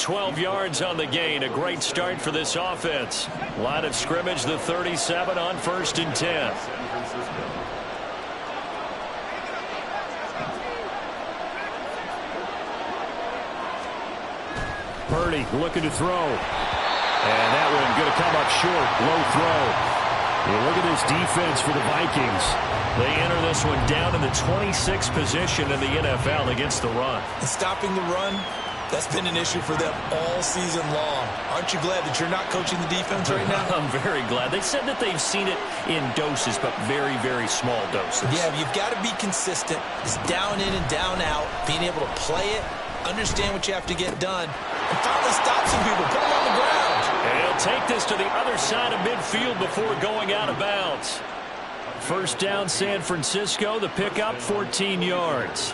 12 yards on the gain. A great start for this offense. Line of scrimmage, the 37 on 1st and 10. Purdy looking to throw. And that one going to come up short. Low throw. And look at this defense for the Vikings. They enter this one down in the 26th position in the NFL against the run. And stopping the run, that's been an issue for them all season long. Aren't you glad that you're not coaching the defense right now? I'm very glad. They said that they've seen it in doses, but very, very small doses. Yeah, you've got to be consistent. It's down in and down out, being able to play it, understand what you have to get done, and finally stop some people, put them on the ground. And he'll take this to the other side of midfield before going out of bounds. First down, San Francisco. The pickup, 14 yards.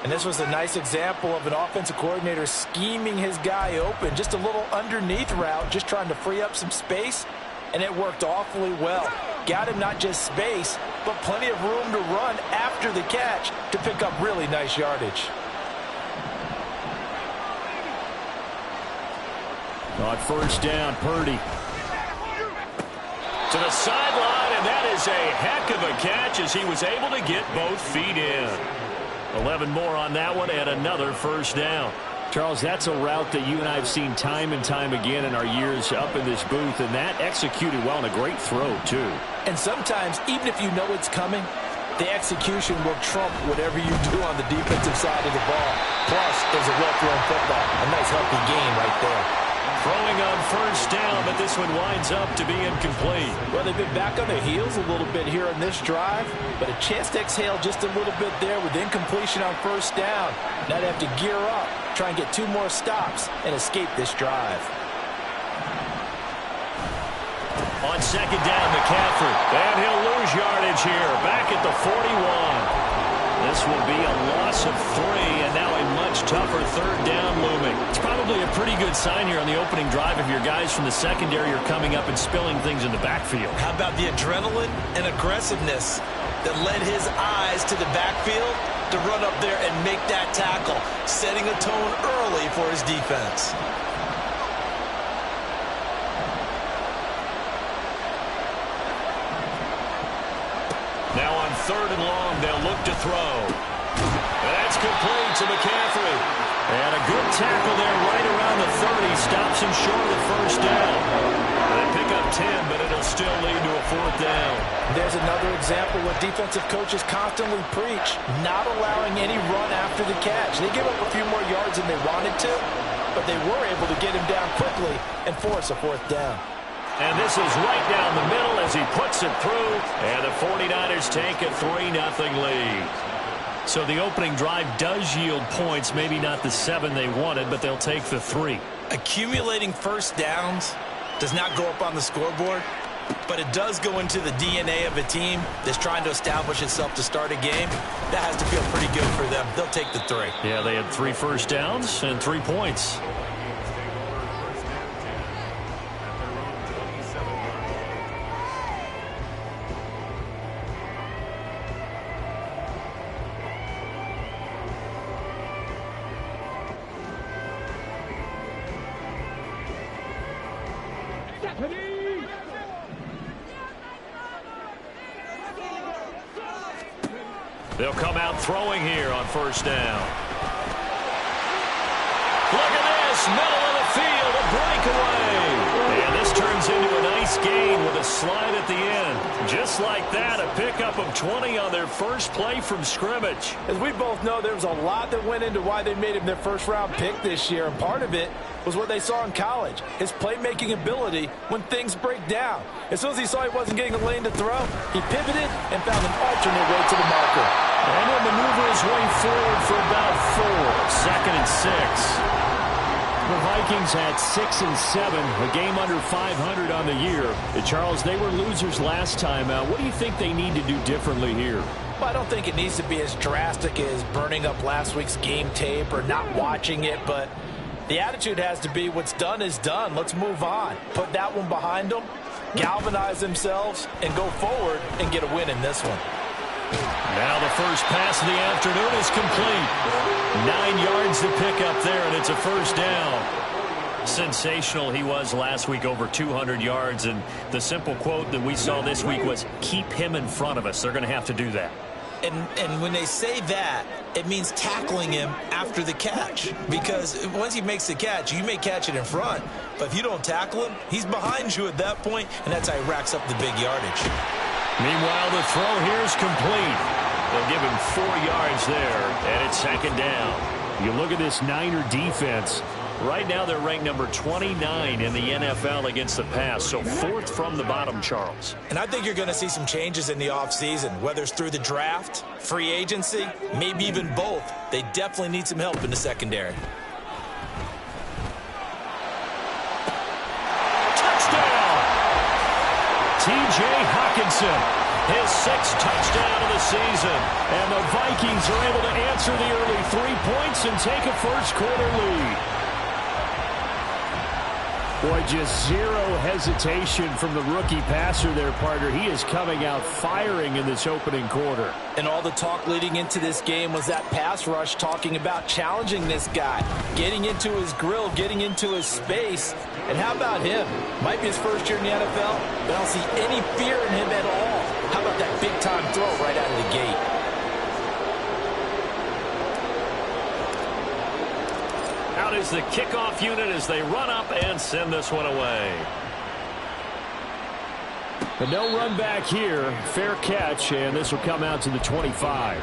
And this was a nice example of an offensive coordinator scheming his guy open. Just a little underneath route, just trying to free up some space, and it worked awfully well. Got him not just space, but plenty of room to run after the catch to pick up really nice yardage. On first down, Purdy. To the sideline, and that is a heck of a catch as he was able to get both feet in. 11 more on that one and another first down. Charles, that's a route that you and I have seen time and time again in our years up in this booth, and that executed well and a great throw, too. And sometimes, even if you know it's coming, the execution will trump whatever you do on the defensive side of the ball. Plus, there's a well-thrown football. A nice, healthy game right there. Throwing on first down, but this one winds up to be incomplete. Well, they've been back on their heels a little bit here on this drive, but a chance to exhale just a little bit there with incompletion on first down. Now they have to gear up, try and get 2 more stops, and escape this drive. On second down, McCaffrey. And he'll lose yardage here, back at the 41. This will be a loss of 3, and now a much tougher third down looming. It's probably a pretty good sign here on the opening drive if your guys from the secondary are coming up and spilling things in the backfield. How about the adrenaline and aggressiveness that led his eyes to the backfield to run up there and make that tackle, setting a tone early for his defense. Now on third and long, they'll look to throw. That's complete to McCaffrey. And a good tackle there right around the 30. Stops him short of the first down. They pick up 10, but it'll still lead to a 4th down. There's another example where defensive coaches constantly preach, not allowing any run after the catch. They give up a few more yards than they wanted to, but they were able to get him down quickly and force a 4th down. And this is right down the middle as he puts it through. And the 49ers take a 3-0 lead. So the opening drive does yield points. Maybe not the 7 they wanted, but they'll take the 3. Accumulating first downs does not go up on the scoreboard, but it does go into the DNA of a team that's trying to establish itself to start a game. That has to feel pretty good for them. They'll take the 3. Yeah, they had 3 first downs and 3 points. They'll come out throwing here on first down. Look at this, middle of the field, a breakaway. And this turns into a nice gain with a slide at the end. Just like that, a pickup of 20 on their first play from scrimmage. As we both know, there was a lot that went into why they made him their first-round pick this year, and part of it was what they saw in college, his playmaking ability when things break down. As soon as he saw he wasn't getting a lane to throw, he pivoted and found an alternate way to the marker. And he'll maneuver his way forward for about 4. 2nd and 6. The Vikings had 6 and 7, a game under 500 on the year. Charles, they were losers last time out. What do you think they need to do differently here? Well, I don't think it needs to be as drastic as burning up last week's game tape or not watching it, but the attitude has to be what's done is done. Let's move on. Put that one behind them, galvanize themselves, and go forward and get a win in this one. Now the first pass of the afternoon is complete. 9 yards to pick up there, and it's a first down. Sensational he was last week, over 200 yards. And the simple quote that we saw this week was, keep him in front of us. They're going to have to do that. And when they say that, it means tackling him after the catch. Because once he makes the catch, you may catch it in front. But if you don't tackle him, he's behind you at that point, and that's how he racks up the big yardage. Meanwhile, the throw here is complete. They'll give him 4 yards there, and it's second down. You look at this Niner defense. Right now, they're ranked number 29 in the NFL against the pass, so 4th from the bottom, Charles. And I think you're going to see some changes in the offseason, whether it's through the draft, free agency, maybe even both. They definitely need some help in the secondary. Touchdown! T.J. Hockenson, his 6th touchdown of the season. And the Vikings are able to answer the early 3 points and take a first-quarter lead. Boy, just zero hesitation from the rookie passer there, partner. He is coming out firing in this opening quarter. And all the talk leading into this game was that pass rush talking about challenging this guy, getting into his grill, getting into his space. And how about him? Might be his first year in the NFL, but I don't see any fear in him at all. How about that big-time throw right out of the gate? Out is the kickoff unit as they run up and send this one away. But no run back here. Fair catch, and this will come out to the 25.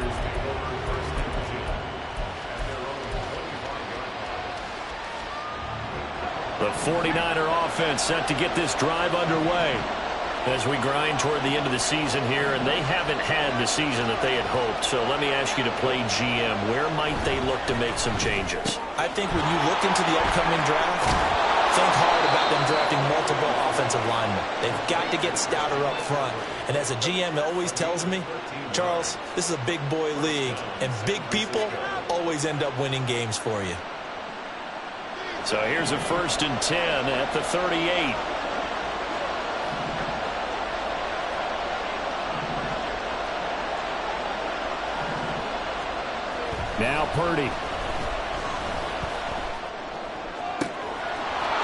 The 49er offense set to get this drive underway as we grind toward the end of the season here, and they haven't had the season that they had hoped. So let me ask you to play GM. Where might they look to make some changes? I think when you look into the upcoming draft, think hard about them drafting multiple offensive linemen. They've got to get stouter up front. And as a GM, it always tells me, Charles, this is a big boy league, and big people always end up winning games for you. So here's a 1st and 10 at the 38. Now Purdy.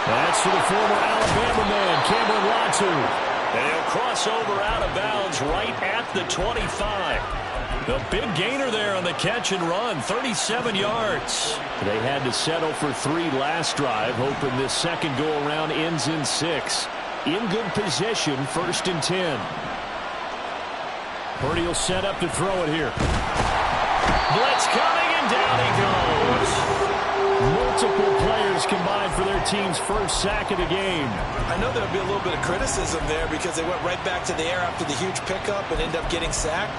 That's for the former Alabama man, Cameron Latu. And he'll cross over out of bounds right at the 25. The big gainer there on the catch and run, 37 yards. They had to settle for 3 last drive, hoping this second go-around ends in 6. In good position, 1st and 10. Purdy will set up to throw it here. Blitz coming, and down he goes. Multiple players combined for their team's first sack of the game. I know there'll be a little bit of criticism there because they went right back to the air after the huge pickup and end up getting sacked.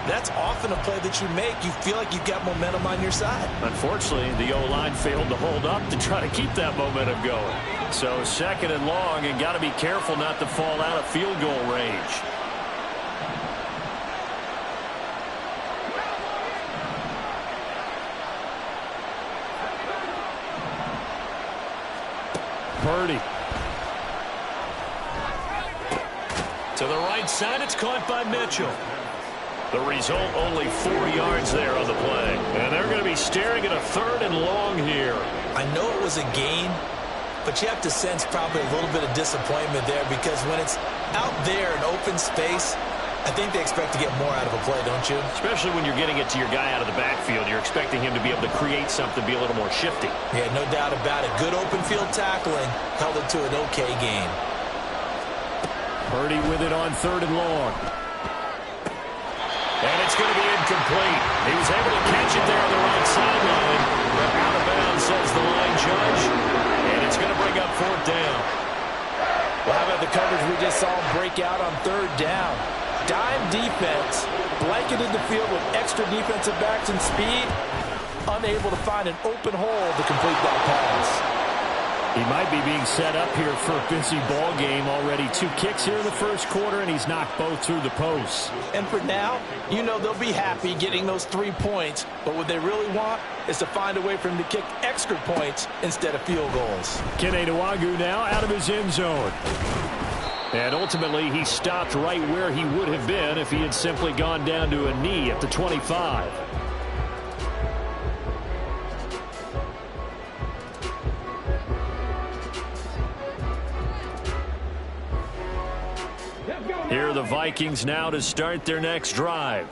That's often a play that you make. You feel like you've got momentum on your side. Unfortunately, the O-line failed to hold up to try to keep that momentum going. So 2nd and long, and got to be careful not to fall out of field goal range. Purdy. To the right side, it's caught by Mitchell. The result, only 4 yards there on the play. And they're going to be staring at a 3rd and long here. I know it was a gain, but you have to sense probably a little bit of disappointment there because when it's out there in open space, I think they expect to get more out of a play, don't you? Especially when you're getting it to your guy out of the backfield. You're expecting him to be able to create something, be a little more shifty. Yeah, no doubt about it. Good open field tackling held it to an okay gain. Purdy with it on 3rd and long. And it's going to be incomplete. He was able to catch it there on the right sideline. But out of bounds, says the line judge. And it's going to bring up 4th down. Well, how about the coverage we just saw break out on 3rd down? Dime defense, blanketed the field with extra defensive backs and speed, unable to find an open hole to complete that pass. He might be being set up here for a busy ball game already. 2 kicks here in the first quarter, and he's knocked both through the posts. And for now, you know they'll be happy getting those 3 points, but what they really want is to find a way for him to kick extra points instead of field goals. Kene Nwangwu now out of his end zone. And ultimately, he stopped right where he would have been if he had simply gone down to a knee at the 25. the Vikings now to start their next drive.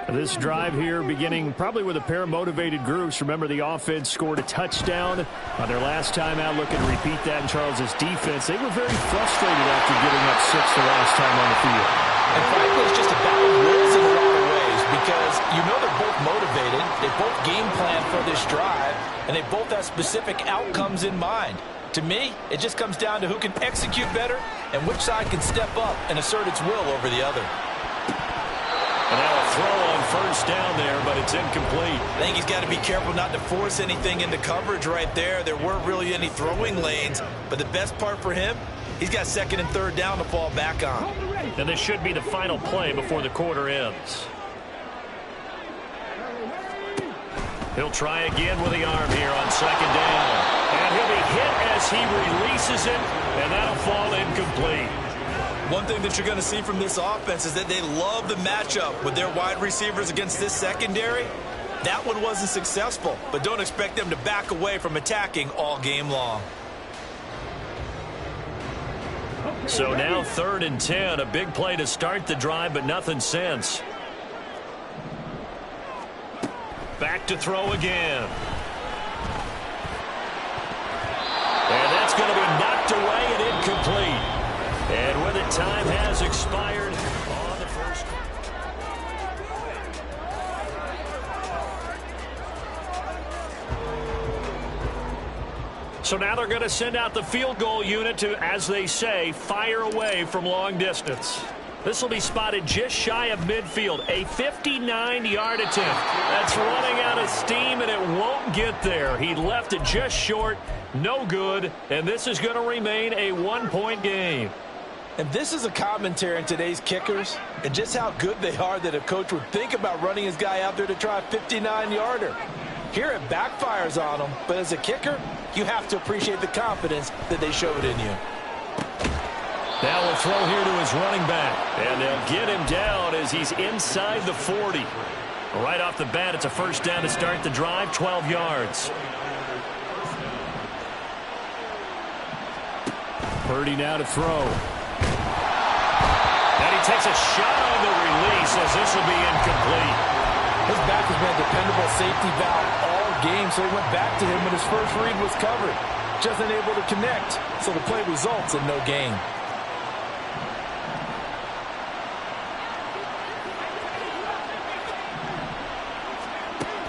This drive here beginning probably with a pair of motivated groups. Remember, the offense scored a touchdown on their last time out. Looking to repeat that in Charles' defense. They were very frustrated after giving up 6 the last time on the field. And frankly, it's just a battle of wills in a lot of ways because you know they're both motivated. They both game plan for this drive, and they both have specific outcomes in mind. To me, it just comes down to who can execute better and which side can step up and assert its will over the other. And now a throw on first down there, but it's incomplete. I think he's got to be careful not to force anything into coverage right there. There weren't really any throwing lanes, but the best part for him, he's got second and third down to fall back on. And this should be the final play before the quarter ends. He'll try again with the arm here on second down. And he'll be hit as he releases it, and that'll fall incomplete. One thing that you're going to see from this offense is that they love the matchup with their wide receivers against this secondary. That one wasn't successful, but don't expect them to back away from attacking all game long. So now 3rd and 10, a big play to start the drive, but nothing since. Back to throw again. And that's going to be knocked away and incomplete. And with it, time has expired on the first. So now they're going to send out the field goal unit to, as they say, fire away from long distance. This will be spotted just shy of midfield. A 59-yard attempt. That's running out of steam, and it won't get there. He left it just short. No good. And this is going to remain a 1-point game. And this is a commentary on today's kickers and just how good they are that a coach would think about running his guy out there to try a 59-yarder. Here it backfires on him, but as a kicker, you have to appreciate the confidence that they showed in you. Now we'll throw here to his running back, and they'll get him down as he's inside the 40. Right off the bat, it's a first down to start the drive, 12 yards. Purdy now to throw. And he takes a shot on the release as this will be incomplete. His back has been a dependable safety valve all game, so he went back to him when his first read was covered. Just unable to connect, so the play results in no gain.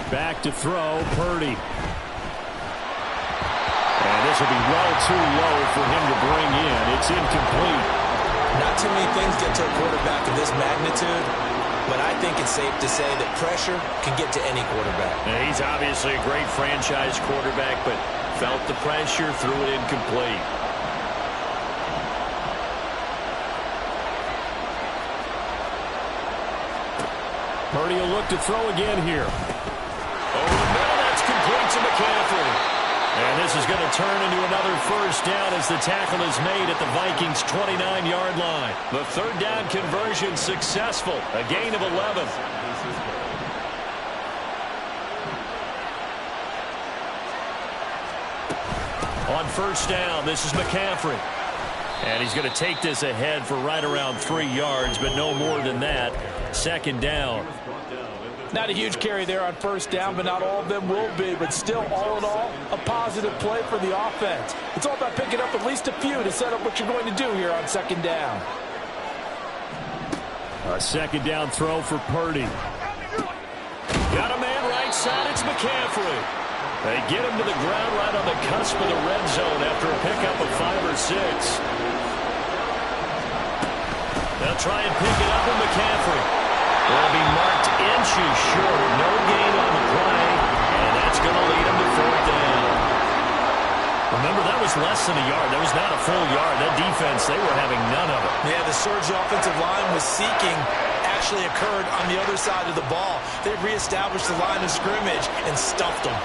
Back to throw, Purdy. And this will be well too low for him to bring in. It's incomplete. Not too many things get to a quarterback of this magnitude, but I think it's safe to say that pressure can get to any quarterback. Now, he's obviously a great franchise quarterback, but felt the pressure, threw it incomplete. Purdy will look to throw again here. Over the middle, that's complete to McCaffrey. And this is going to turn into another first down as the tackle is made at the Vikings' 29-yard line. The third down conversion successful, a gain of 11. On first down, this is McCaffrey. And he's going to take this ahead for right around 3 yards, but no more than that. Second down. Not a huge carry there on first down, but not all of them will be. But still, all in all, a positive play for the offense. It's all about picking up at least a few to set up what you're going to do here on second down. A second down throw for Purdy. Got a man right side, it's McCaffrey. They get him to the ground right on the cusp of the red zone after a pickup of 5 or 6. They'll try and pick it up with McCaffrey. Will be marked inches short. No gain on the play, and that's going to lead him to fourth down. Remember, that was less than a yard. That was not a full yard. That defense, they were having none of it. Yeah, the surge the offensive line was seeking actually occurred on the other side of the ball. They reestablished the line of scrimmage and stuffed them.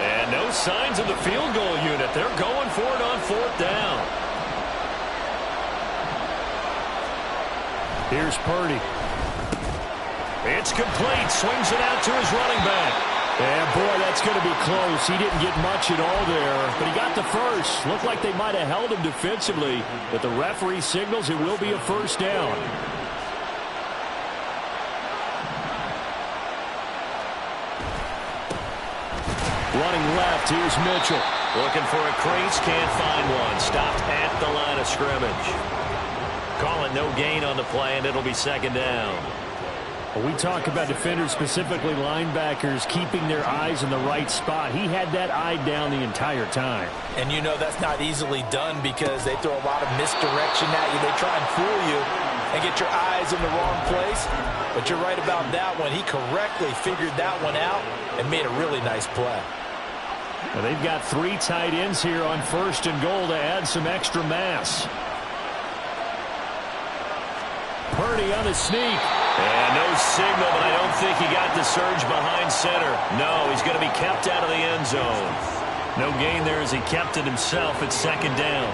And no signs of the field goal unit. They're going for it on fourth down. Here's Purdy. It's complete. Swings it out to his running back. And, boy, that's going to be close. He didn't get much at all there, but he got the first. Looked like they might have held him defensively, but the referee signals it will be a first down. Running left, here's Mitchell. Looking for a crease, can't find one. Stopped at the line of scrimmage. Calling no gain on the play, and it'll be second down. When we talk about defenders, specifically linebackers, keeping their eyes in the right spot. He had that eye down the entire time. And you know that's not easily done because they throw a lot of misdirection at you. They try and fool you and get your eyes in the wrong place. But you're right about that one. He correctly figured that one out and made a really nice play. Well, they've got 3 tight ends here on 1st and goal to add some extra mass. Purdy on the sneak. And no signal, but I don't think he got the surge behind center. No, he's going to be kept out of the end zone. No gain there as he kept it himself at second down.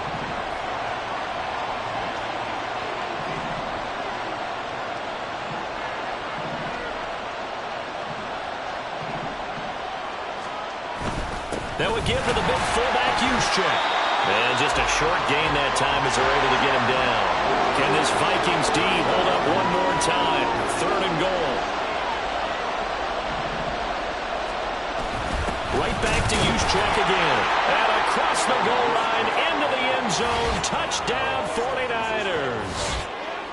That would give to the big fullback Juszczyk. And just a short gain that time as they're able to get him down. Can this Vikings D hold up one more time? 3rd and goal. Right back to Juszczyk again. And across the goal line into the end zone. Touchdown 49ers.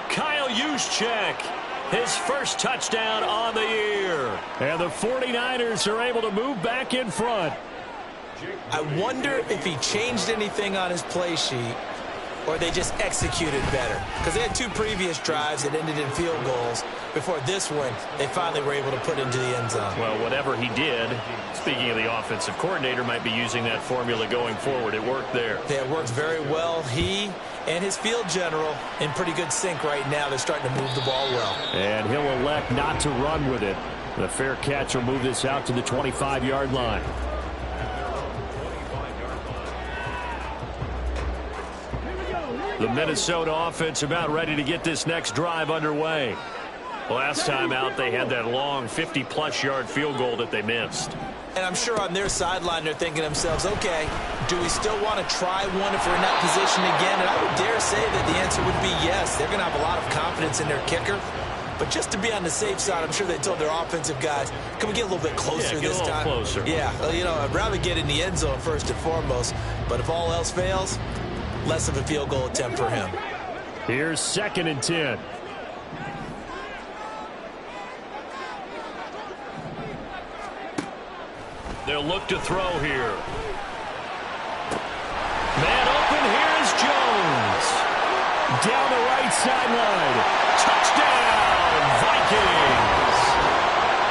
Kyle Juszczyk. His first touchdown on the year. And the 49ers are able to move back in front. I wonder if he changed anything on his play sheet or they just executed better. Because they had 2 previous drives that ended in field goals. Before this one, they finally were able to put into the end zone. Well, whatever he did, speaking of the offensive coordinator, might be using that formula going forward. It worked there. Yeah, it worked very well. He and his field general in pretty good sync right now. They're starting to move the ball well. And he'll elect not to run with it. The fair catch will move this out to the 25-yard line. The Minnesota offense about ready to get this next drive underway. Last time out, they had that long 50-plus yard field goal that they missed. And I'm sure on their sideline they're thinking to themselves, okay, do we still want to try one if we're in that position again? And I would dare say that the answer would be yes. They're going to have a lot of confidence in their kicker. But just to be on the safe side, I'm sure they told their offensive guys, can we get a little bit closer this time? Yeah, get a little closer. Yeah, well, you know, I'd rather get in the end zone first and foremost. But if all else fails, less of a field goal attempt for him. Here's 2nd and 10. They'll look to throw here. Man open, here's Jones. Down the right sideline. Touchdown, Vikings.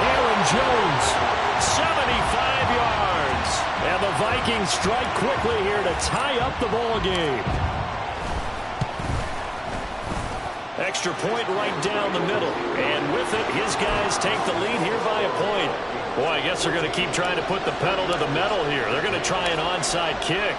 Aaron Jones. 75 yards. And the Vikings strike quickly here to tie up the ball game. Extra point right down the middle. And with it, his guys take the lead here by a point. Boy, I guess they're going to keep trying to put the pedal to the metal here. They're going to try an onside kick.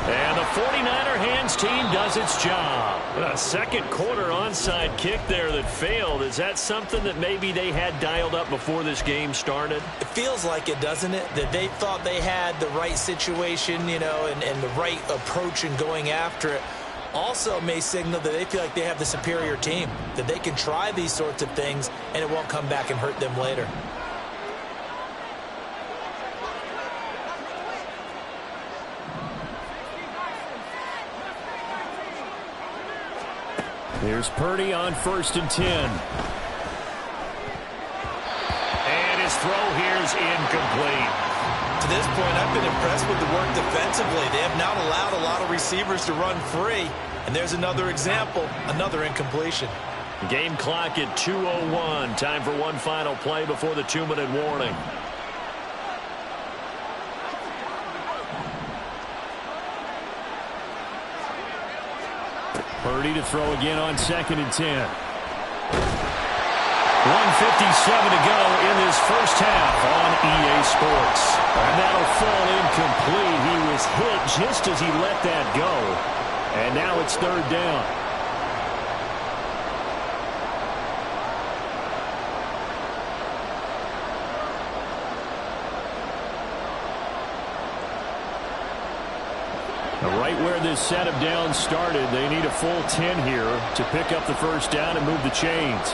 And the 49er hands team does its job. A second quarter onside kick there that failed. Is that something that maybe they had dialed up before this game started? It feels like it, doesn't it? That they thought they had the right situation, you know, and the right approach in going after it. Also may signal that they feel like they have the superior team, that they can try these sorts of things and it won't come back and hurt them later. Here's Purdy on 1st and 10. And his throw here is incomplete. To this point, I've been impressed with the work defensively. They have not allowed a lot of receivers to run free. And there's another example, another incompletion. Game clock at 2:01. Time for one final play before the 2-minute warning. Purdy to throw again on 2nd and 10. 1:57 to go in this first half on EA Sports. And that'll fall incomplete. He was hit just as he let that go. And now it's 3rd down. Now, right where this set of downs started, they need a full 10 here to pick up the first down and move the chains.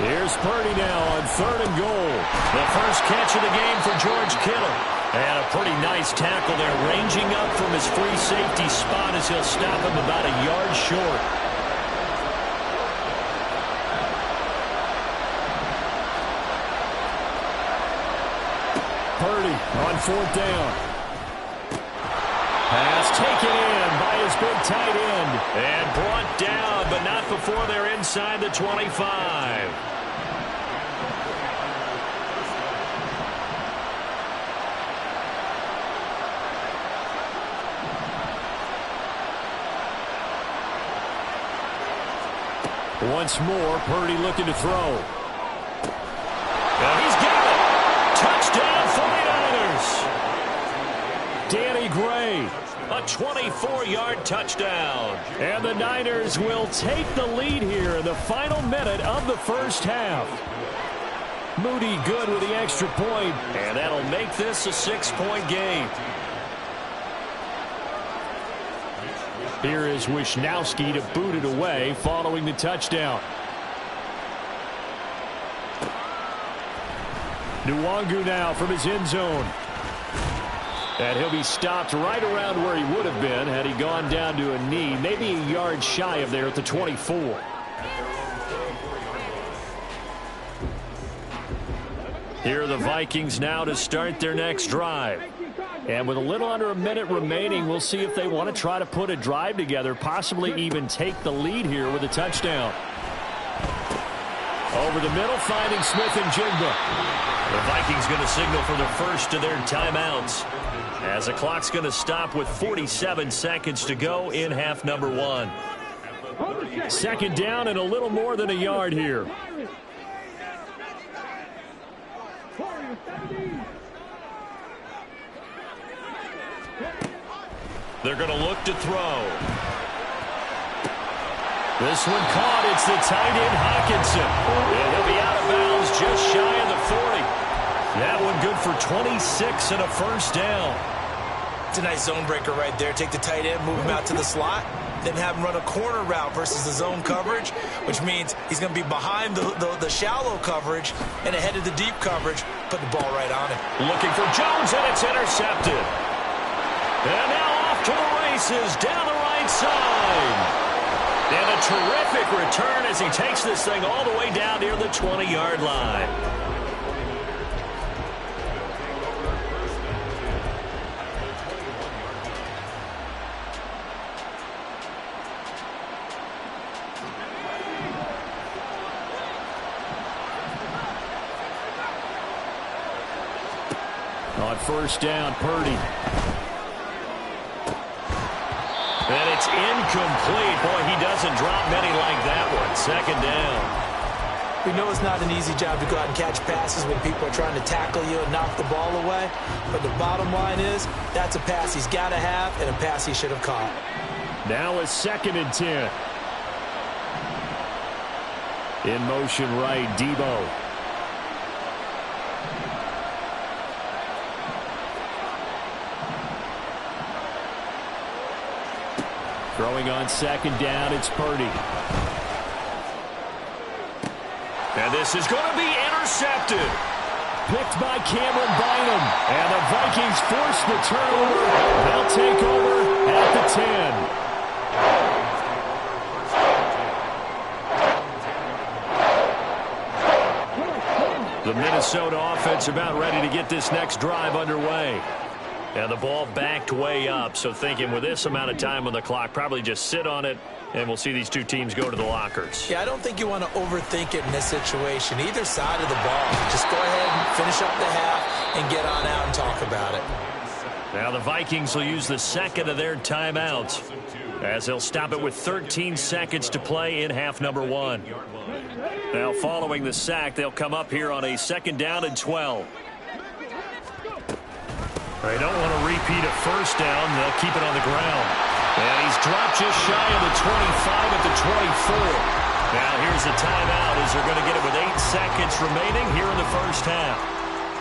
Here's Purdy now on 3rd and goal. The first catch of the game for George Kittle. And a pretty nice tackle there, ranging up from his free safety spot as he'll stop him about a yard short. Purdy on 4th down. Pass taken in by his big tight end. And brought down, but not before they're inside the 25. Once more, Purdy looking to throw. And he's got it. Touchdown, 49ers. Danny Gray. A 24-yard touchdown. And the Niners will take the lead here in the final minute of the first half. Moody good with the extra point. And that'll make this a 6-point game. Here is Wisnowski to boot it away following the touchdown. Nwangu now from his end zone. And he'll be stopped right around where he would have been had he gone down to a knee, maybe a yard shy of there at the 24. Here are the Vikings now to start their next drive. And with a little under a minute remaining, we'll see if they want to try to put a drive together, possibly even take the lead here with a touchdown. Over the middle, finding Smith and Jigba. The Vikings going to signal for the first of their timeouts, as the clock's going to stop with 47 seconds to go in half number 1. 2nd down and a little more than a yard here. They're going to look to throw. This one caught. It's the tight end, Hockenson. And he'll be out of bounds just shy of the 40. That one good for 26 and a first down. It's a nice zone breaker right there. Take the tight end, move him out to the slot, then have him run a corner route versus the zone coverage, which means he's going to be behind the shallow coverage and ahead of the deep coverage. Put the ball right on him. Looking for Jones, and it's intercepted. And now off to the races down the right side. And a terrific return as he takes this thing all the way down near the 20-yard line. On 1st down, Purdy. And it's incomplete. Boy, he doesn't drop many like that one. 2nd down. We know it's not an easy job to go out and catch passes when people are trying to tackle you and knock the ball away. But the bottom line is, that's a pass he's got to have and a pass he should have caught. Now a 2nd and 10. In motion right, Debo. Throwing on 2nd down, it's Purdy. And this is going to be intercepted. Picked by Cameron Bynum. And the Vikings force the turnover. They'll take over at the 10. The Minnesota offense about ready to get this next drive underway. And the ball backed way up, so thinking with this amount of time on the clock, probably just sit on it, and we'll see these two teams go to the lockers. Yeah, I don't think you want to overthink it in this situation. Either side of the ball. Just go ahead and finish up the half and get on out and talk about it. Now the Vikings will use the 2nd of their timeouts, as they'll stop it with 13 seconds to play in half number 1. Now following the sack, they'll come up here on a 2nd down and 12. They don't want to repeat a first down. They'll keep it on the ground. And he's dropped just shy of the 25 at the 24. Now here's a timeout as they're going to get it with 8 seconds remaining here in the first half.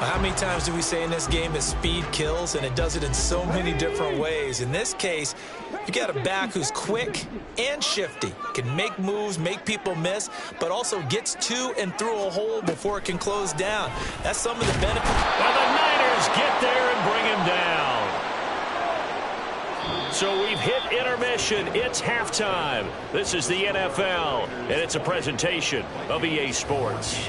How many times do we say in this game that speed kills, and it does it in so many different ways? In this case, you got a back who's quick and shifty, can make moves, make people miss, but also gets to and through a hole before it can close down. That's some of the benefits. And the Niners get there and bring him down. So we've hit intermission. It's halftime. This is the NFL, and it's a presentation of EA Sports.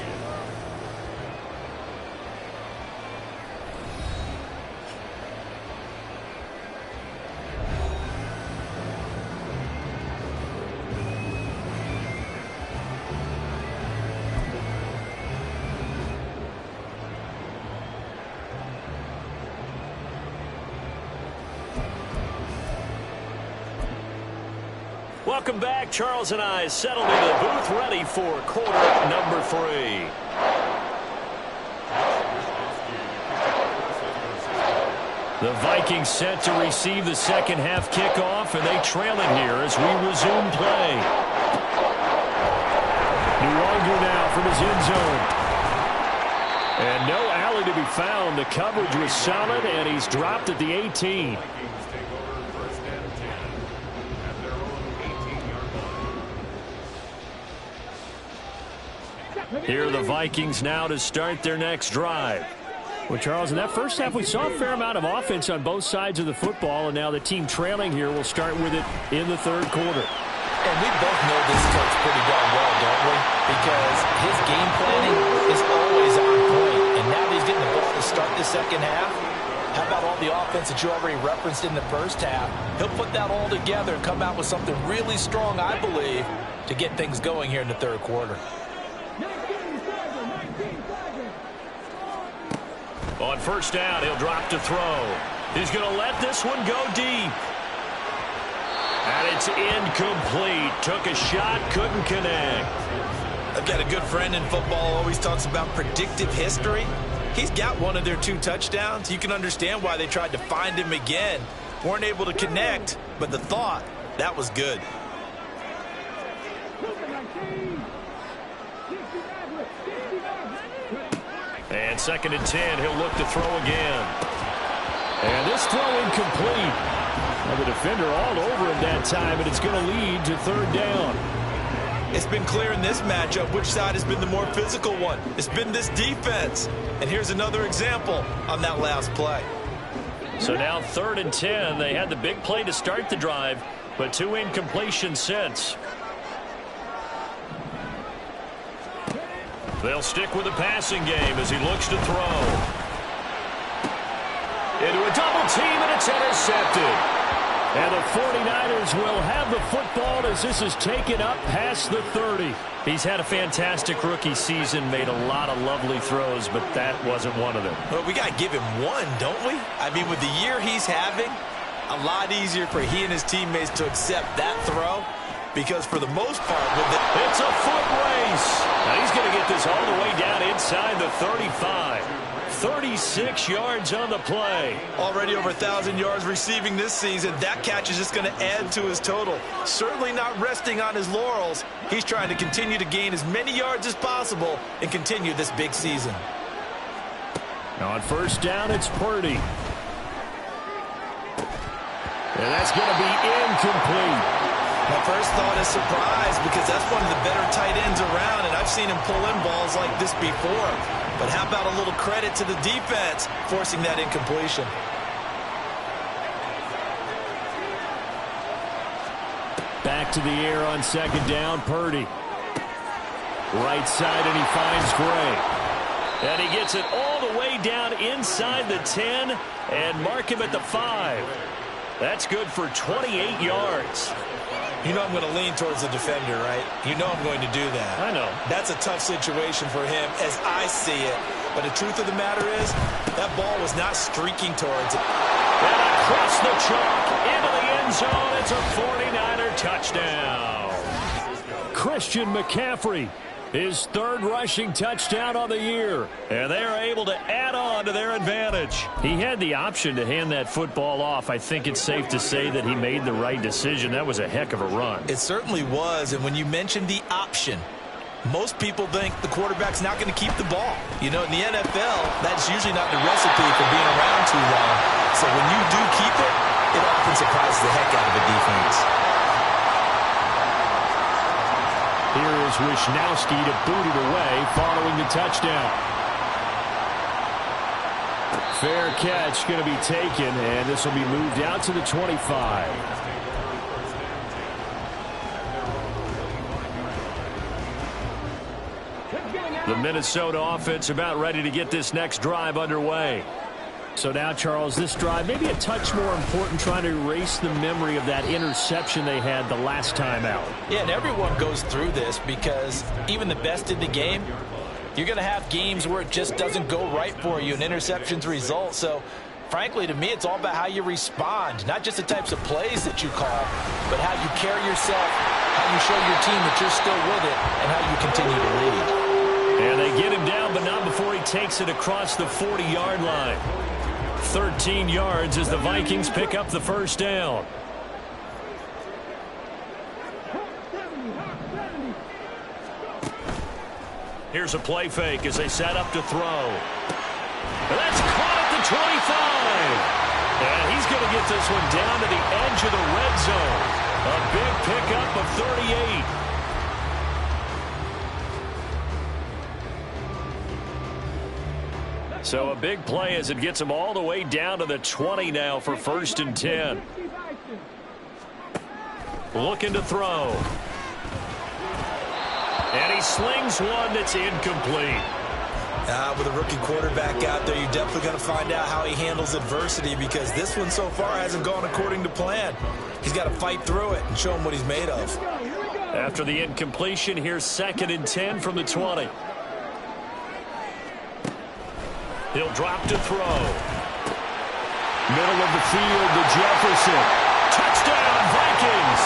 Welcome back. Charles and I settled into the booth ready for quarter number 3. The Vikings set to receive the second half kickoff, and they trail it here as we resume play. Nuwanger now from his end zone. And no alley to be found. The coverage was solid, and he's dropped at the 18. Here are the Vikings now to start their next drive. Well, Charles, in that first half, we saw a fair amount of offense on both sides of the football, and now the team trailing here will start with it in the third quarter. And we both know this coach pretty darn well, don't we? Because his game planning is always on point, and now that he's getting the ball to start the second half, how about all the offense that you already referenced in the first half? He'll put that all together and come out with something really strong, I believe, to get things going here in the third quarter. On first down, he'll drop to throw. He's going to let this one go deep. And it's incomplete. Took a shot, couldn't connect. I've got a good friend in football, always talks about predictive history. He's got one of their 2 touchdowns. You can understand why they tried to find him again. Weren't able to connect, but the thought, that was good. And 2nd and 10, he'll look to throw again. And this throw incomplete. Well, the defender all over him that time, and it's going to lead to 3rd down. It's been clear in this matchup which side has been the more physical one. It's been this defense. And here's another example on that last play. So now 3rd and 10. They had the big play to start the drive, but 2 incompletions since. They'll stick with the passing game as he looks to throw. Into a double team, and it's intercepted. And the 49ers will have the football as this is taken up past the 30. He's had a fantastic rookie season, made a lot of lovely throws, but that wasn't one of them. Well, we got to give him one, don't we? I mean, with the year he's having, a lot easier for he and his teammates to accept that throw. Because for the most part, it's a foot race. Now he's going to get this all the way down inside the 35. 36 yards on the play. Already over 1,000 yards receiving this season. That catch is just going to add to his total. Certainly not resting on his laurels. He's trying to continue to gain as many yards as possible and continue this big season. On first down, it's Purdy. And that's going to be incomplete. My first thought is surprise because that's one of the better tight ends around, and I've seen him pull in balls like this before. But how about a little credit to the defense forcing that incompletion? Back to the air on 2nd down, Purdy. Right side, and he finds Gray. And he gets it all the way down inside the 10 and mark him at the 5. That's good for 28 yards. You know I'm going to lean towards the defender, right? You know I'm going to do that. I know. That's a tough situation for him as I see it. But the truth of the matter is, that ball was not streaking towards it. And across the chalk into the end zone. It's a 49er touchdown. Christian McCaffrey, his 3rd rushing touchdown on the year. And they're able to add on to their advantage. He had the option to hand that football off. I think it's safe to say that he made the right decision. That was a heck of a run. It certainly was. And when you mentioned the option, Most people think the quarterback's not going to keep the ball. You know, in the NFL, that's usually not the recipe for being around too long. So when you do keep it, it often surprises the heck out of the defense. Here is Wisnowski to boot it away following the touchdown. Fair catch going to be taken, and this will be moved out to the 25. The Minnesota offense about ready to get this next drive underway. So now, Charles, this drive maybe a touch more important, trying to erase the memory of that interception they had the last time out. Yeah, and everyone goes through this because even the best in the game, you're going to have games where it just doesn't go right for you, and interceptions result. So, frankly, to me, it's all about how you respond, not just the types of plays that you call, but how you carry yourself, how you show your team that you're still with it, and how you continue to lead. And they get him down, but not before he takes it across the 40-yard line. 13 yards as the Vikings pick up the first down. Here's a play fake as they set up to throw. That's caught at the 25. And he's going to get this one down to the edge of the red zone. A big pickup of 38. So a big play as it gets him all the way down to the 20 now for 1st and 10. Looking to throw. And he slings one that's incomplete. With a rookie quarterback out there, you're definitely going to find out how he handles adversity, because this one so far hasn't gone according to plan. He's got to fight through it and show him what he's made of. After the incompletion, here's 2nd and 10 from the 20. He'll drop to throw. Middle of the field to Jefferson. Touchdown, Vikings!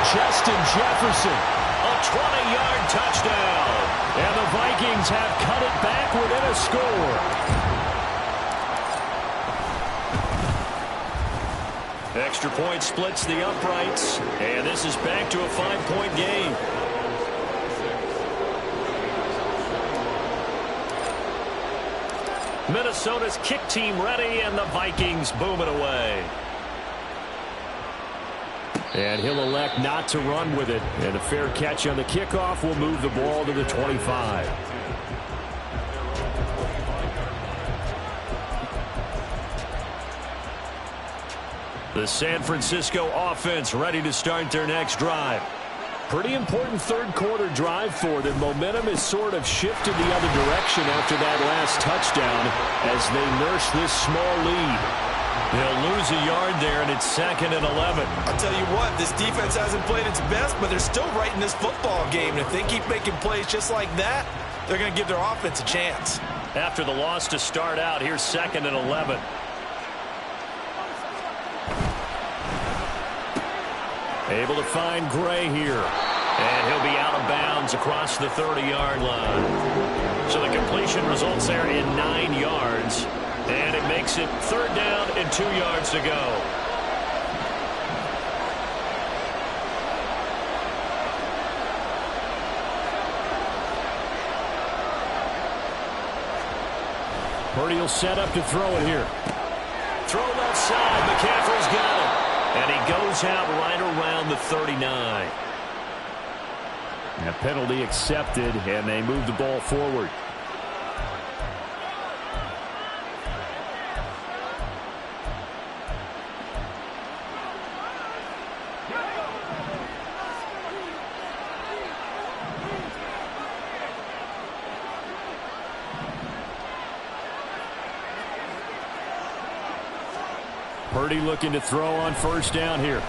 Justin Jefferson, a 20-yard touchdown. And the Vikings have cut it back within a score. Extra point splits the uprights, and this is back to a 5-point game. Minnesota's kick team ready, and the Vikings boom it away. And he'll elect not to run with it. And a fair catch on the kickoff will move the ball to the 25. The San Francisco offense ready to start their next drive. Pretty important third quarter drive for them. Momentum has sort of shifted the other direction after that last touchdown as they nurse this small lead. They'll lose a yard there, and it's 2nd and 11. I'll tell you what, this defense hasn't played its best, but they're still right in this football game. And if they keep making plays just like that, they're going to give their offense a chance. After the loss to start out, here's 2nd and 11. Able to find Gray here. And he'll be out of bounds across the 30-yard line. So the completion results there in 9 yards. And it makes it 3rd down and 2 yards to go. Purdy will set up to throw it here. Throw left side. McCaffrey's got it. And he goes out right around the 39. A penalty accepted, and they move the ball forward. Purdy looking to throw on 1st down here.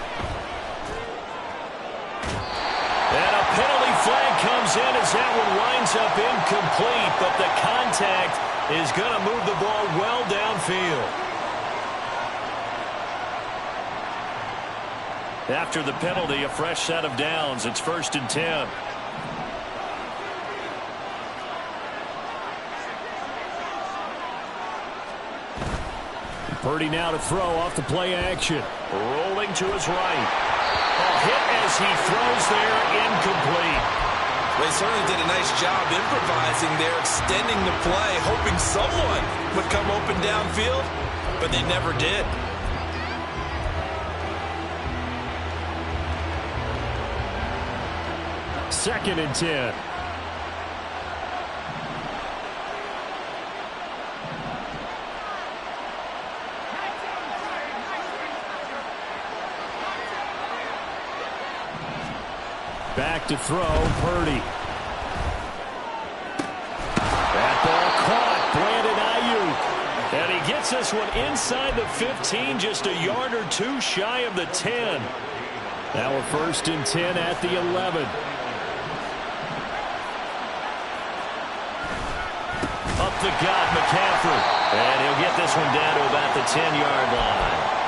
And a penalty flag comes in as that one winds up incomplete, but the contact is going to move the ball well downfield. After the penalty, a fresh set of downs. It's 1st and 10. Purdy now to throw off the play action. Rolling to his right. A hit as he throws there, incomplete. They certainly did a nice job improvising there, extending the play, hoping someone would come open downfield, but they never did. Second and 10. Back to throw, Purdy. That ball caught, Brandon Ayuk. And he gets this one inside the 15, just a yard or two shy of the 10. Now a first and 10 at the 11. Up the gut, McCaffrey. And he'll get this one down to about the 10-yard line.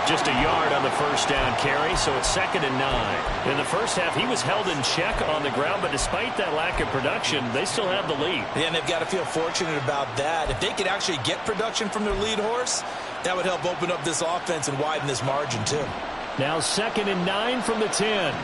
Just a yard on the first down carry, so it's 2nd and 9. In the first half, he was held in check on the ground, but despite that lack of production, they still have the lead. Yeah, and they've got to feel fortunate about that. If they could actually get production from their lead horse, that would help open up this offense and widen this margin, too. Now 2nd and 9 from the 10.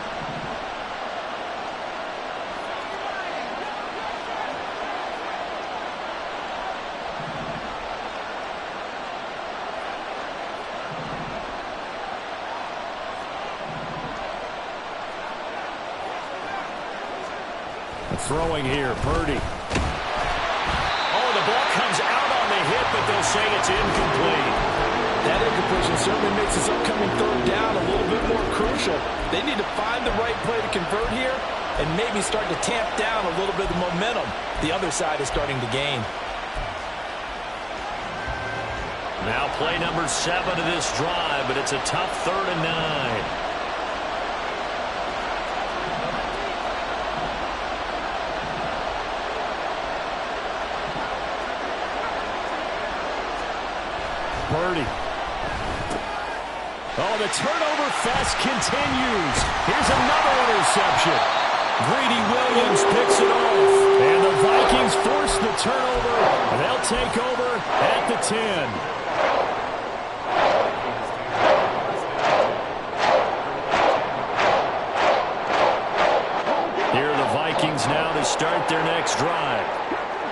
Throwing here, Purdy. Oh, the ball comes out on the hit, but they'll say it's incomplete. That incompletion certainly makes this upcoming third down a little bit more crucial. They need to find the right play to convert here and maybe start to tamp down a little bit of momentum the other side is starting to gain. Now play number 7 of this drive, but it's a tough 3rd and 9. Purdy. Oh, the turnover fest continues. Here's another interception. Greedy Williams picks it off. And the Vikings force the turnover. They'll take over at the 10. Here are the Vikings now to start their next drive.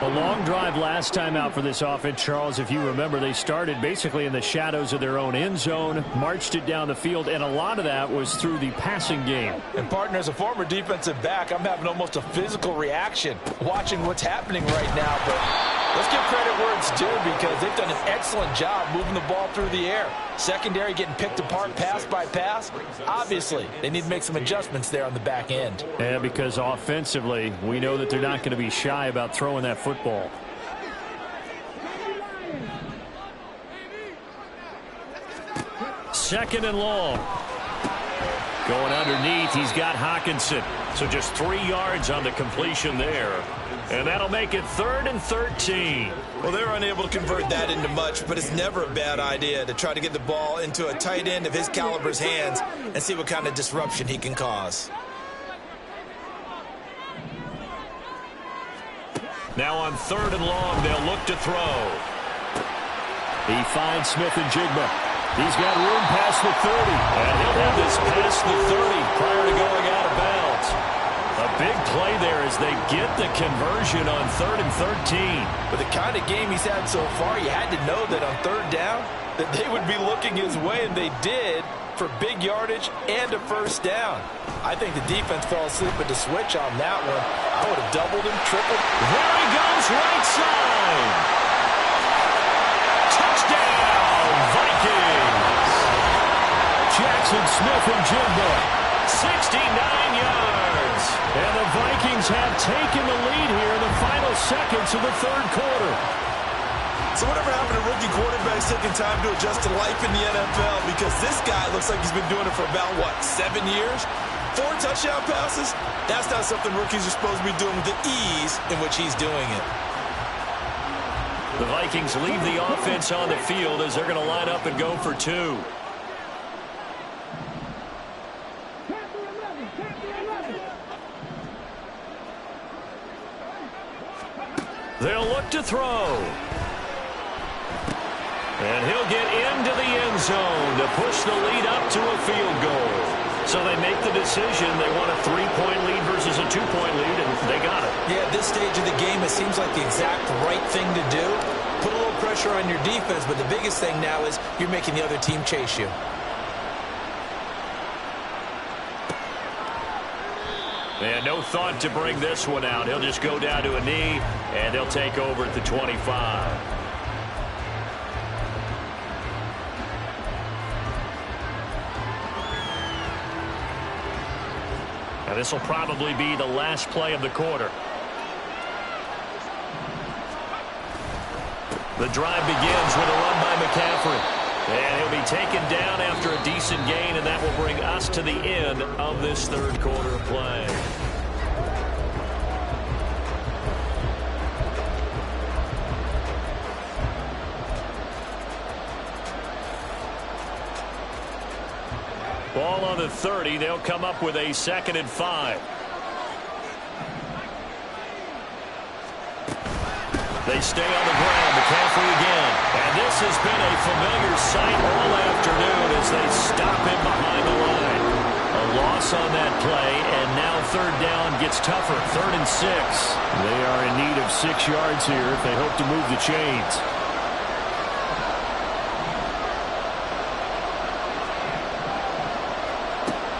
A long drive last time out for this offense, Charles. If you remember, they started basically in the shadows of their own end zone, marched it down the field, and a lot of that was through the passing game. And, partner, as a former defensive back, I'm having almost a physical reaction watching what's happening right now. But let's give credit where it's due because they've done an excellent job moving the ball through the air. Secondary getting picked apart pass by pass. Obviously, they need to make some adjustments there on the back end. Yeah, because offensively, we know that they're not going to be shy about throwing that football. Second and long. Going underneath, he's got Hockenson. So just 3 yards on the completion there. And that'll make it 3rd and 13. Well, they were unable to convert that into much, but it's never a bad idea to try to get the ball into a tight end of his caliber's hands and see what kind of disruption he can cause. Now on 3rd and long, they'll look to throw. He finds Smith and Jigba. He's got room past the 30. And he'll have this past the 30 prior to going out of bounds. A big play there as they get the conversion on 3rd and 13. With the kind of game he's had so far, you had to know that on 3rd down that they would be looking his way, and they did, for big yardage and a first down. I think the defense fell asleep at the switch on that one. I would have doubled him, tripled. There he goes, right side. Touchdown, Vikings. Jackson Smith and Jigba. 69 yards. And the Vikings have taken the lead here in the final seconds of the 3rd quarter. So whatever happened to rookie quarterbacks taking time to adjust to life in the NFL? Because this guy looks like he's been doing it for about, 7 years? 4 touchdown passes? That's not something rookies are supposed to be doing with the ease in which he's doing it. The Vikings leave the offense on the field as they're going to line up and go for 2. They'll look to throw. And he'll get into the end zone to push the lead up to a field goal. So they make the decision. They want a 3-point lead versus a 2-point lead, and they got it. Yeah, at this stage of the game, it seems like the exact right thing to do. Put a little pressure on your defense, but the biggest thing now is you're making the other team chase you. And no thought to bring this one out. He'll just go down to a knee, and they'll take over at the 25. Now this will probably be the last play of the quarter. The drive begins with a run by McCaffrey. And he'll be taken down after a decent gain, and that will bring us to the end of this third quarter of play. Ball on the 30. They'll come up with a 2nd and 5. They stay on the ground. McCaffrey again. And this has been a familiar sight all afternoon as they stop him behind the line. A loss on that play, and now 3rd down gets tougher. 3rd and 6. They are in need of 6 yards here if they hope to move the chains.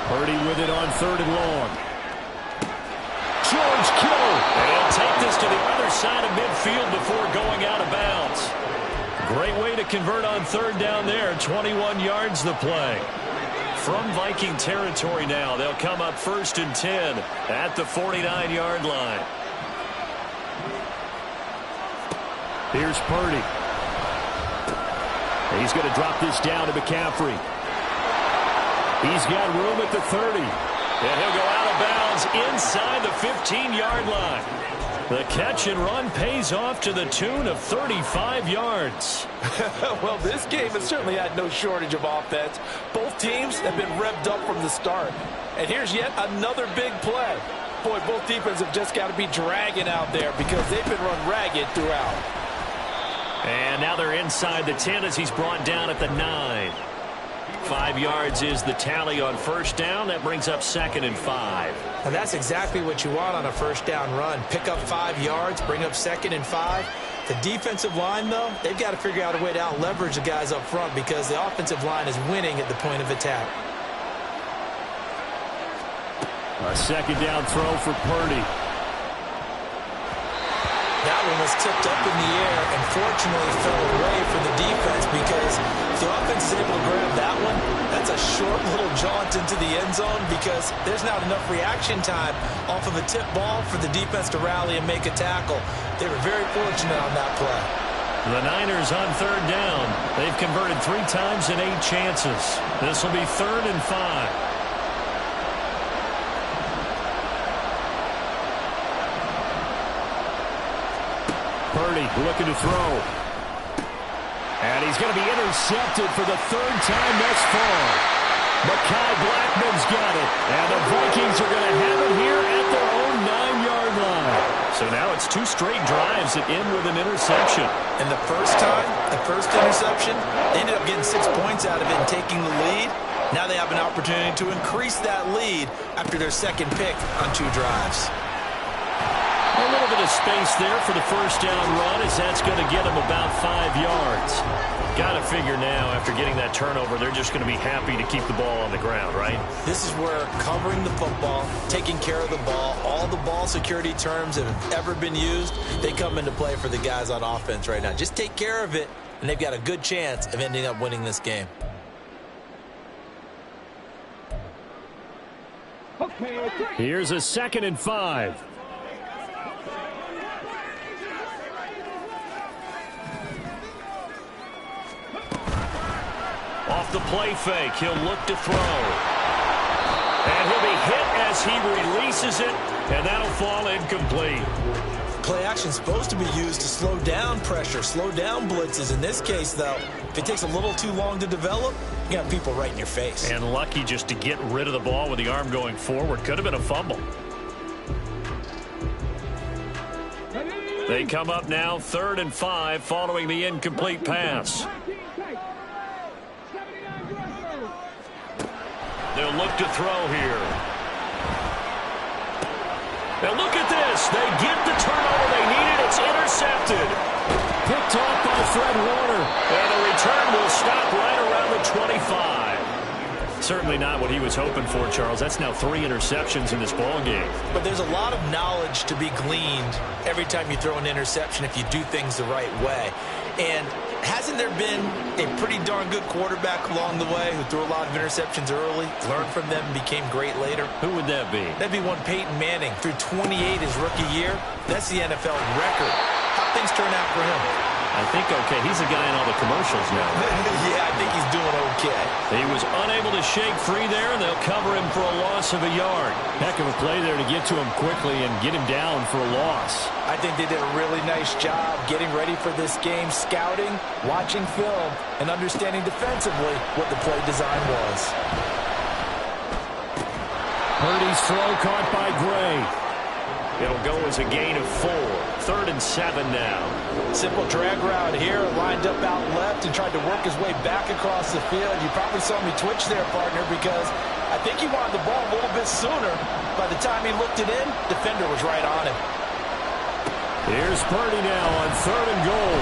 Purdy with it on 3rd and long. George Kittle. And he'll take this to the other side of midfield before going out of bounds. Great way to convert on 3rd down there. 21 yards the play. From Viking territory now, they'll come up 1st and 10 at the 49-yard line. Here's Purdy. He's going to drop this down to McCaffrey. He's got room at the 30. And he'll go out of bounds inside the 15-yard line. The catch and run pays off to the tune of 35 yards. Well, this game has certainly had no shortage of offense. Both teams have been revved up from the start. And here's yet another big play. Boy, both defenses have just got to be dragging out there because they've been run ragged throughout. And now they're inside the 10 as he's brought down at the 9. 5 yards is the tally on 1st down. That brings up 2nd and 5. And that's exactly what you want on a 1st down run. Pick up 5 yards, bring up 2nd and 5. The defensive line, though, they've got to figure out a way to out-leverage the guys up front because the offensive line is winning at the point of attack. A 2nd down throw for Purdy. That one was tipped up in the air and fortunately fell away for the defense because if the offense is able to grab that one, that's a short little jaunt into the end zone because there's not enough reaction time off of a tip ball for the defense to rally and make a tackle. They were very fortunate on that play. The Niners on 3rd down. They've converted 3 times in 8 chances. This will be 3rd and 5. Purdy looking to throw. And he's going to be intercepted for the 3rd time thus far. Mekhi Blackman's got it. And the Vikings are going to have it here at their own 9-yard line. So now it's 2 straight drives that end with an interception. And the first time, the first interception, they ended up getting 6 points out of it and taking the lead. Now they have an opportunity to increase that lead after their 2nd pick on 2 drives. A little bit of space there for the 1st down run as that's going to get them about 5 yards. Got to figure now after getting that turnover, they're just going to be happy to keep the ball on the ground, right? This is where covering the football, taking care of the ball, all the ball security terms that have ever been used, they come into play for the guys on offense right now. Just take care of it, and they've got a good chance of ending up winning this game. Here's a 2nd and 5. Off the play fake, he'll look to throw. And he'll be hit as he releases it, and that'll fall incomplete. Play action is supposed to be used to slow down pressure, slow down blitzes. In this case, though, if it takes a little too long to develop, you got people right in your face. And lucky just to get rid of the ball with the arm going forward. Could have been a fumble. They come up now 3rd and 5 following the incomplete pass. They'll look to throw here. Now look at this. They get the turnover they needed. It's intercepted. Picked off by Fred Warner. And the return will stop right around the 25. Certainly not what he was hoping for, Charles. That's now 3 interceptions in this ball game. But there's a lot of knowledge to be gleaned every time you throw an interception if you do things the right way. And hasn't there been a pretty darn good quarterback along the way who threw a lot of interceptions early, learned from them, became great later? Who would that be? That'd be one Peyton Manning. Threw 28 his rookie year. That's the NFL record. How things turn out for him? I think okay. He's a guy in all the commercials now. Yeah, I think he's doing okay. He was unable to shake free there, and they'll cover him for a loss of a yard. Heck of a play there to get to him quickly and get him down for a loss. I think they did a really nice job getting ready for this game, scouting, watching film, and understanding defensively what the play design was. Purdy's throw caught by Gray. It'll go as a gain of 4. 3rd and 7 now. Simple drag route here, lined up out left and tried to work his way back across the field. You probably saw me twitch there, partner, because I think he wanted the ball a little bit sooner. By the time he looked it in, defender was right on him. Here's Purdy now on 3rd and goal.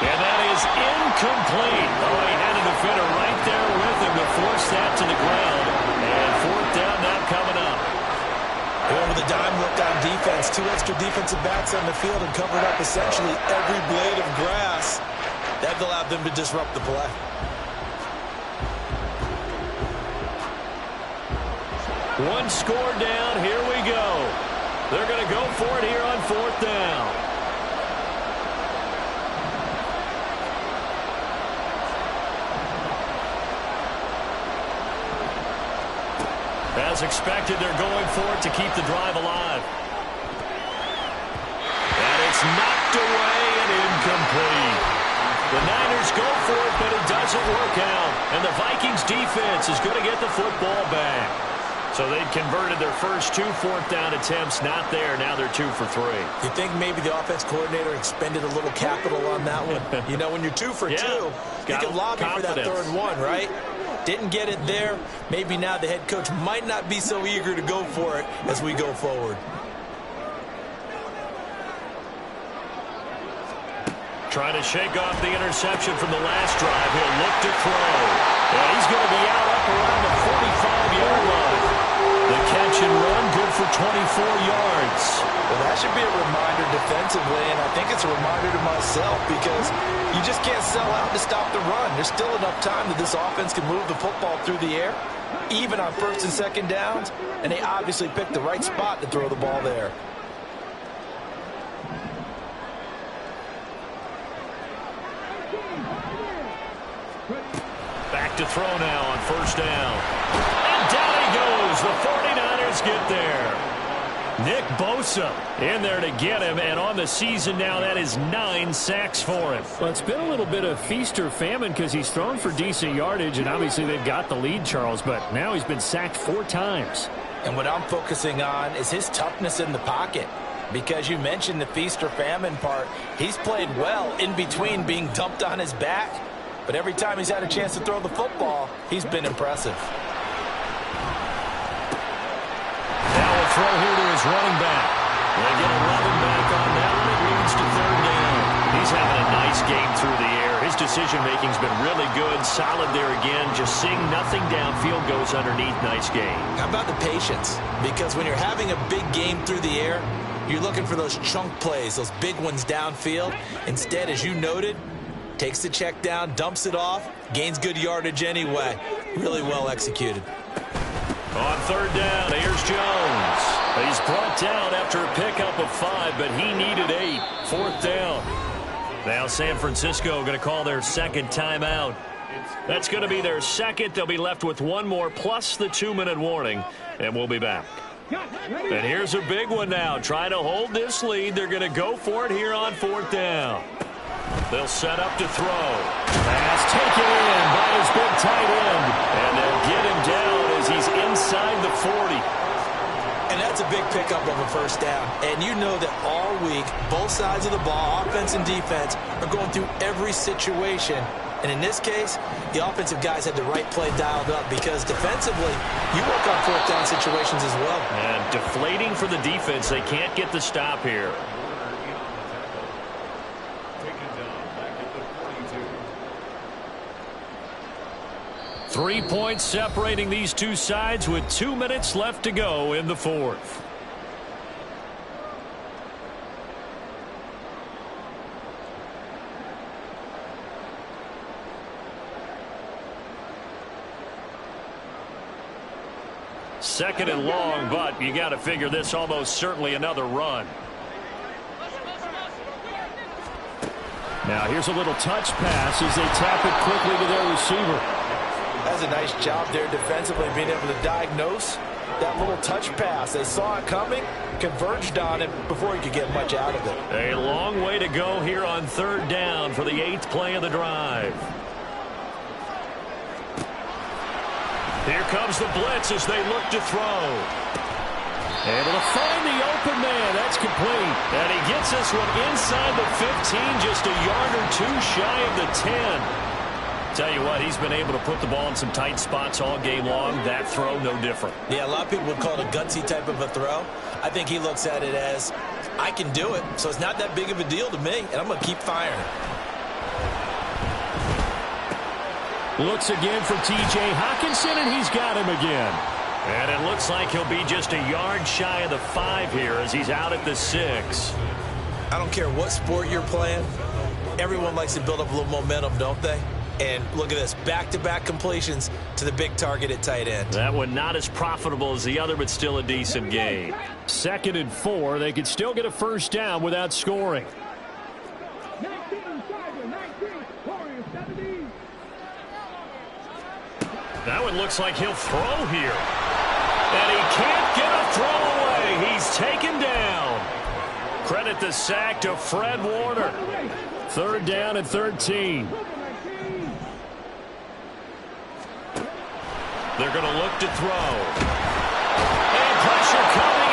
And that is incomplete. Oh, he had a defender right there with him to force that to the ground. And 4th down now coming up. Going with a dime look on defense. 2 extra defensive backs on the field and covered up essentially every blade of grass. That allowed them to disrupt the play. One score down. Here we go. They're going to go for it here on 4th down. As expected, they're going for it to keep the drive alive. And it's knocked away and incomplete. The Niners go for it, but it doesn't work out. And the Vikings defense is going to get the football back. So they'd converted their first 2 4th down attempts. Not there. Now they're 2 for 3. You think maybe the offense coordinator expended a little capital on that one? You know, when you're 2 for 2, you can lobby for that 3rd one, right? Didn't get it there. Maybe now the head coach might not be so eager to go for it as we go forward. Trying to shake off the interception from the last drive. He'll look to throw. And he's going to be out up around the 45-yard line. The catch and run, good for 24 yards. Well, that should be a reminder defensively, and I think it's a reminder to myself because you just can't sell out to stop the run. There's still enough time that this offense can move the football through the air, even on 1st and 2nd downs, and they obviously picked the right spot to throw the ball there. Back to throw now on 1st down. And down he goes. The 49ers get there. Nick Bosa in there to get him, and on the season now, that is 9 sacks for him. Well, it's been a little bit of feast or famine because he's thrown for decent yardage, and obviously they've got the lead, Charles, but now he's been sacked 4 times. And what I'm focusing on is his toughness in the pocket. Because you mentioned the feast or famine part, he's played well in between being dumped on his back. But every time he's had a chance to throw the football, he's been impressive. Now a throw here to his running back. They get 11 back on that one. It leads to 3rd down. He's having a nice game through the air. His decision-making's been really good. Solid there again. Just seeing nothing downfield, goes underneath. Nice game. How about the patience? Because when you're having a big game through the air, you're looking for those chunk plays, those big ones downfield. Instead, as you noted, takes the check down, dumps it off, gains good yardage anyway. Really well executed. On 3rd down, here's Jones. He's brought down after a pickup of 5, but he needed 8. 4th down. Now San Francisco going to call their 2nd timeout. That's going to be their 2nd. They'll be left with 1 more plus the 2-minute warning, and we'll be back. And here's a big one now. Trying to hold this lead. They're going to go for it here on 4th down. They'll set up to throw. Pass taken in by his big tight end. And they'll get him down as he's inside the 40. And that's a big pickup of a 1st down. And you know that all week, both sides of the ball, offense and defense, are going through every situation And in this case, the offensive guys had the right play dialed up because defensively, you work on fourth down situations as well. And deflating for the defense. They can't get the stop here. – 3 points separating these two sides with 2 minutes left to go in the fourth. Second and long, but you got to figure this almost certainly another run. Now here's a little touch pass as they tap it quickly to their receiver. That's a nice job there defensively, being able to diagnose that little touch pass. They saw it coming, converged on it before he could get much out of it. A long way to go here on third down for the 8th play of the drive. Here comes the blitz as they look to throw. Able to find the open man. That's complete. And he gets this one inside the 15, just a yard or two shy of the 10. Tell you what, he's been able to put the ball in some tight spots all game long. That throw, no different. Yeah, a lot of people would call it a gutsy type of a throw. I think he looks at it as, I can do it, so it's not that big of a deal to me, and I'm going to keep firing. Looks again for T.J. Hockenson, and he's got him again. And it looks like he'll be just a yard shy of the 5 here as he's out at the 6. I don't care what sport you're playing. Everyone likes to build up a little momentum, don't they? And look at this, back-to-back completions to the big target at tight end. That one not as profitable as the other, but still a decent gain. 2nd and 4. They could still get a first down without scoring. That one looks like he'll throw here. And he can't get a throw away. He's taken down. Credit the sack to Fred Warner. 3rd down and 13. They're going to look to throw. And pressure coming